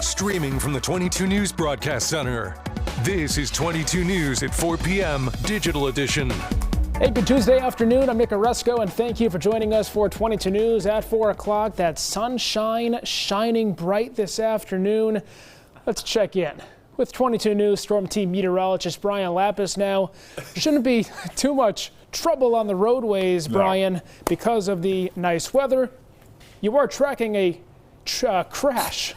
Streaming from the 22 News Broadcast Center. This is 22 News at 4 p.m. Digital Edition. Hey, good Tuesday afternoon. I'm Nick Oresco, and thank you for joining us for 22 News at 4 o'clock. That sunshine shining bright this afternoon. Let's check in with 22 News Storm Team meteorologist Brian Lapis now. Shouldn't be too much trouble on the roadways, Brian, because of the nice weather. You are tracking a crash.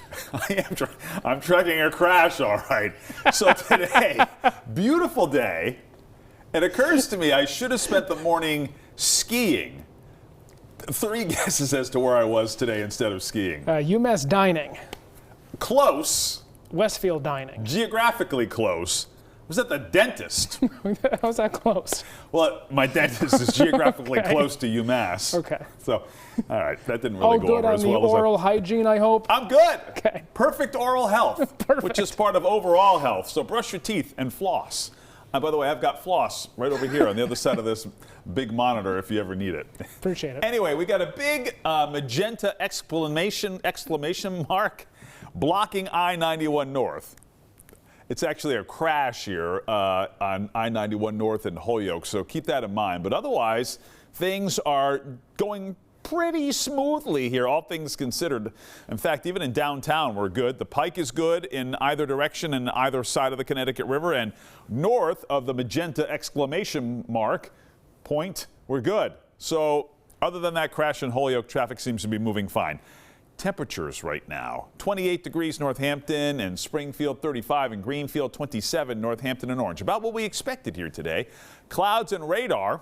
I'm tracking a crash, all right. So today, beautiful day. It occurs to me I should have spent the morning skiing. 3 guesses as to where I was today instead of skiing. UMass dining. Close. Westfield dining. Geographically close. I was at the dentist. How's that close? Well, my dentist is geographically close to UMass. Okay. So, all right, that didn't really go good over on as the well as oral hygiene, I hope. I'm good. Okay. Perfect oral health, Perfect. which is part of overall health. So brush your teeth and floss. By the way, I've got floss right over here on the other side of this big monitor if you ever need it. Appreciate it. Anyway, we got a big magenta exclamation mark blocking I-91 North. It's actually a crash here on I-91 North in Holyoke, so keep that in mind. But otherwise, things are going pretty smoothly here, all things considered. In fact, even in downtown, we're good. The Pike is good in either direction and either side of the Connecticut River. And north of the magenta exclamation mark point, we're good. So other than that crash in Holyoke, traffic seems to be moving fine. Temperatures right now, 28 degrees Northampton and Springfield, 35 in Greenfield, 27 Northampton and Orange. About what we expected here today. Clouds and radar.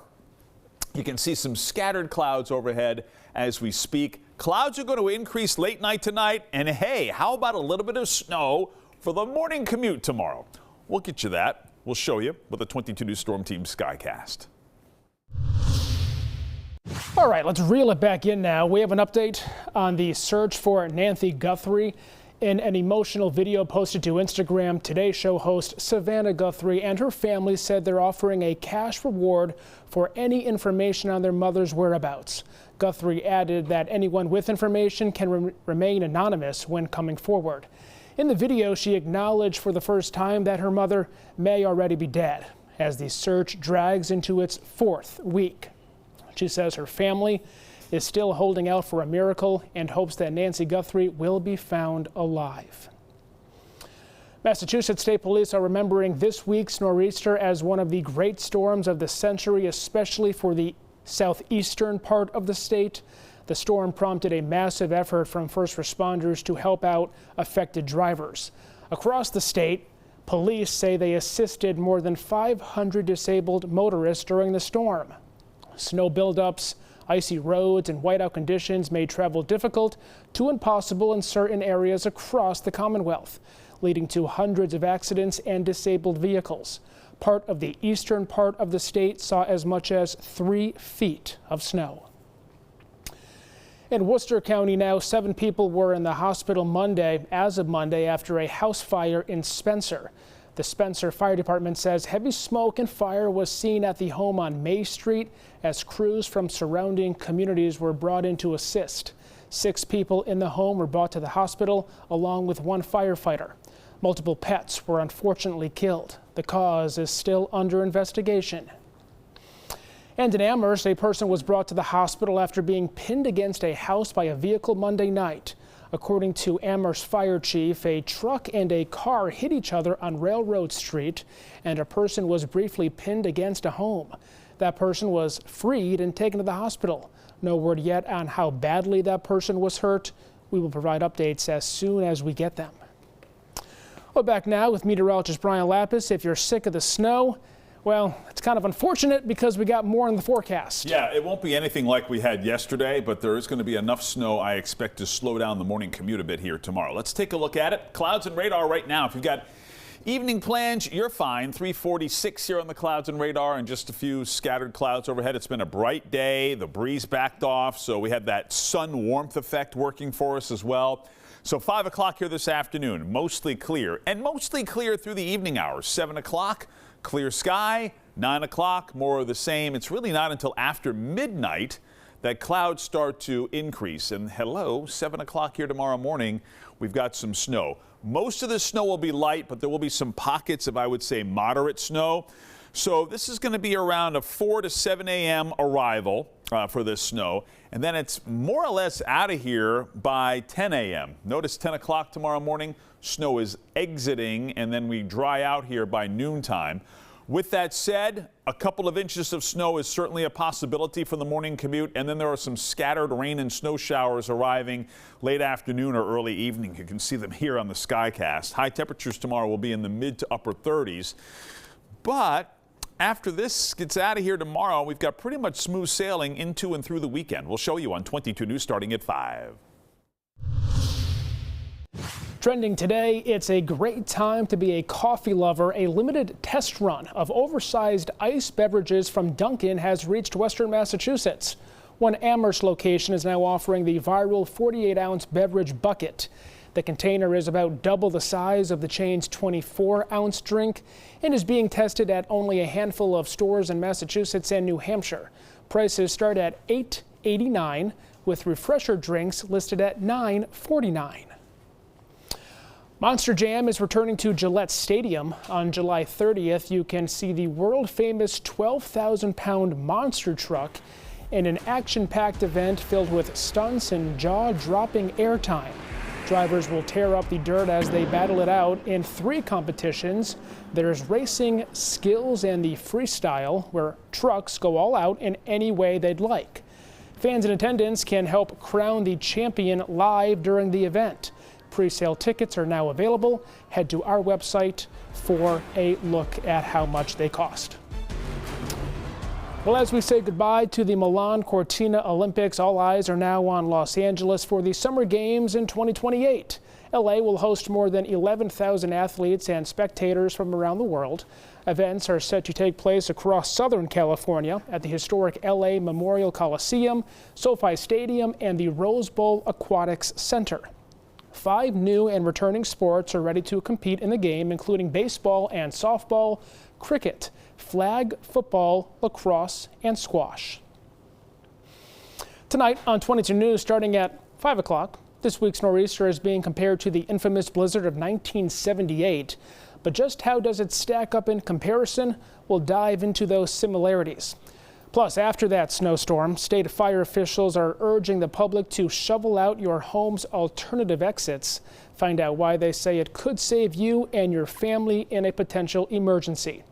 You can see some scattered clouds overhead as we speak. Clouds are going to increase late night tonight. And hey, how about a little bit of snow for the morning commute tomorrow? We'll get you that. We'll show you with the 22 News Storm Team Skycast. All right, let's reel it back in now. We have an update on the search for Nancy Guthrie. In an emotional video posted to Instagram, Today Show host Savannah Guthrie and her family said they're offering a cash reward for any information on their mother's whereabouts. Guthrie added that anyone with information can remain anonymous when coming forward. In the video, she acknowledged for the first time that her mother may already be dead as the search drags into its 4th week. She says her family is still holding out for a miracle and hopes that Nancy Guthrie will be found alive. Massachusetts State Police are remembering this week's nor'easter as one of the great storms of the century, especially for the southeastern part of the state. The storm prompted a massive effort from first responders to help out affected drivers. Across the state, police say they assisted more than 500 disabled motorists during the storm. Snow buildups, icy roads, and whiteout conditions made travel difficult to impossible in certain areas across the Commonwealth, leading to hundreds of accidents and disabled vehicles. Part of the eastern part of the state saw as much as 3 feet of snow. In Worcester County now, 7 people were in the hospital as of Monday after a house fire in Spencer. The Spencer Fire Department says heavy smoke and fire was seen at the home on May Street as crews from surrounding communities were brought in to assist. 6 people in the home were brought to the hospital along with 1 firefighter. Multiple pets were unfortunately killed. The cause is still under investigation. And in Amherst, a person was brought to the hospital after being pinned against a house by a vehicle Monday night. According to Amherst Fire Chief, a truck and a car hit each other on Railroad Street, and a person was briefly pinned against a home. That person was freed and taken to the hospital. No word yet on how badly that person was hurt. We will provide updates as soon as we get them. Well, back now with meteorologist Brian Lapis. If you're sick of the snow, well, it's kind of unfortunate because we got more in the forecast. Yeah, it won't be anything like we had yesterday, but there is going to be enough snow, I expect, to slow down the morning commute a bit here tomorrow. Let's take a look at it. Clouds and radar right now. If you've got evening plans, you're fine. 346 here on the clouds and radar and just a few scattered clouds overhead. It's been a bright day. The breeze backed off, so we had that sun warmth effect working for us as well. So 5 o'clock here this afternoon, mostly clear, and mostly clear through the evening hours. 7 o'clock. Clear sky, 9 o'clock, more of the same. It's really not until after midnight that clouds start to increase. And hello, 7 o'clock here tomorrow morning, we've got some snow. Most of the snow will be light, but there will be some pockets of, I would say, moderate snow. So this is going to be around a 4 to 7 a.m. arrival for this snow. And then it's more or less out of here by 10 a.m. Notice 10 o'clock tomorrow morning, snow is exiting, and then we dry out here by noontime. With that said, a couple of inches of snow is certainly a possibility for the morning commute, and then there are some scattered rain and snow showers arriving late afternoon or early evening. You can see them here on the Skycast. High temperatures tomorrow will be in the mid to upper 30s. But after this gets out of here tomorrow, we've got pretty much smooth sailing into and through the weekend. We'll show you on 22 News starting at 5. Trending today, it's a great time to be a coffee lover. A limited test run of oversized ice beverages from Dunkin' has reached Western Massachusetts. One Amherst location is now offering the viral 48-ounce beverage bucket. The container is about double the size of the chain's 24-ounce drink and is being tested at only a handful of stores in Massachusetts and New Hampshire. Prices start at $8.89, with refresher drinks listed at $9.49. Monster Jam is returning to Gillette Stadium on July 30th. You can see the world-famous 12,000-pound monster truck in an action-packed event filled with stunts and jaw-dropping airtime. Drivers will tear up the dirt as they battle it out in 3 competitions. There's racing, skills, and the freestyle, where trucks go all out in any way they'd like. Fans in attendance can help crown the champion live during the event. Pre-sale tickets are now available. Head to our website for a look at how much they cost. Well, as we say goodbye to the Milan Cortina Olympics, all eyes are now on Los Angeles for the Summer Games in 2028. LA will host more than 11,000 athletes and spectators from around the world. Events are set to take place across Southern California at the historic LA Memorial Coliseum, SoFi Stadium, and the Rose Bowl Aquatics Center. 5 new and returning sports are ready to compete in the game, including baseball and softball, cricket, flag football, lacrosse, and squash. Tonight on 22 News, starting at 5 o'clock, this week's nor'easter is being compared to the infamous blizzard of 1978. But just how does it stack up in comparison? We'll dive into those similarities. Plus, after that snowstorm, state fire officials are urging the public to shovel out your home's alternative exits. Find out why they say it could save you and your family in a potential emergency.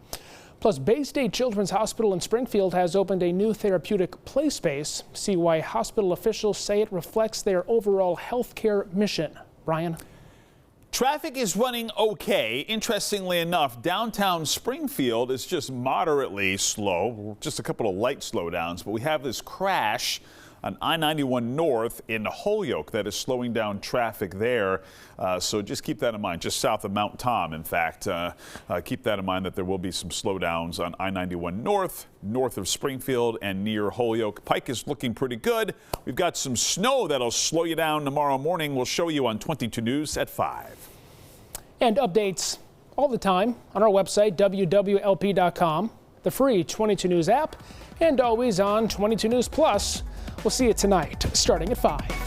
Plus, Bay State Children's Hospital in Springfield has opened a new therapeutic play space. See why hospital officials say it reflects their overall healthcare mission. Brian? Traffic is running okay. Interestingly enough, downtown Springfield is just moderately slow, just a couple of light slowdowns, but we have this crash on I-91 North in Holyoke that is slowing down traffic there. So just keep that in mind, just south of Mount Tom, in fact. Keep that in mind that there will be some slowdowns on I-91 North, north of Springfield and near Holyoke. Pike is looking pretty good. We've got some snow that'll slow you down tomorrow morning. We'll show you on 22 News at 5. And updates all the time on our website, wwlp.com, the free 22 News app, and always on 22 News Plus. We'll see you tonight, starting at 5.